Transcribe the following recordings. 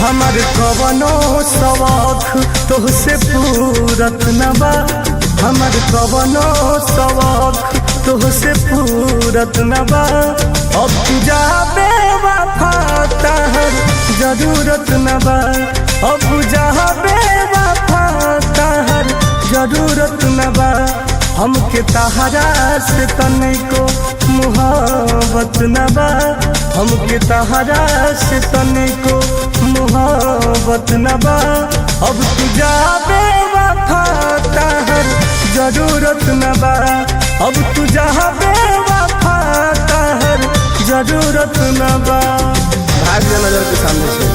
हमार कवनो शौक तोहसे पूरत न बा, हमार कवनो शौक तोहसे पूरत न बा। अब तू जाबे वफा तहर जरूरत न बा, अब जाबे वफा तहर जरूरत न बा। हमके तहरा से तनिको मोहब्बत न बा, हमके तहरा से तनिको मोहब्बत न बा। अब तू जाबे वफा तहर जरूरत न बा, अब तू जाबे वफा तहर जरूरत न बा। भाग जा नजर के सामने से।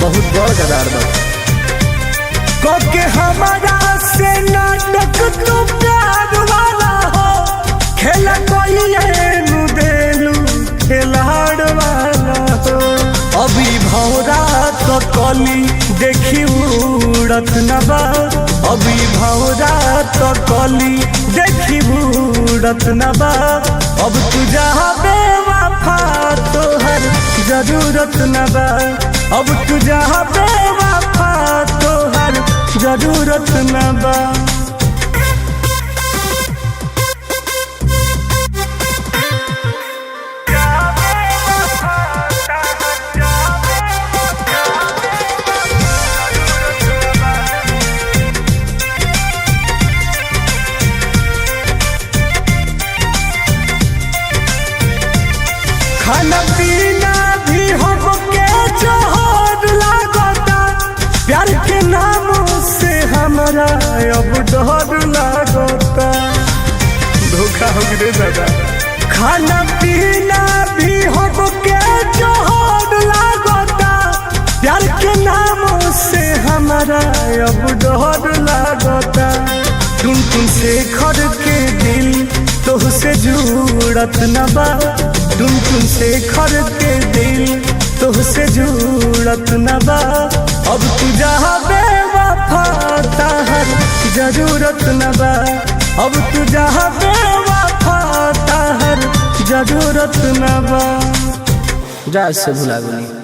बहुत बड़ गदार बा कोके हमारा से नाटक तू प्यार वाला हो, खेला कोई नु देलू खिलाड़ वाला हो। अभी भौरा तो कली देखी उड़त न बा, अभी भौरा तो कली देखी उड़त न बा। अब तू जाबे वफा तोहर जरूरत न बा, अब तू जाबे वफा तोहर जरूरत न बा। खाना पीना भी हमके जोहर लागता, प्यार के नाम से हमारा अब डर लागता। धोखा हो गए दादा। खाना पीना भी हमके जोहर लागता, प्यार के नाम से हमारा अब डर लागता। टुन से खर के दिल तोहसे जुड़त न बा, टुन से खर के दिल तोहसे जुड़त न बा। अब तू जाबे वफा तहर जरूरत न बा, अब तू जाबे वफा तहर जरूरत न बा। जा से भुला गई।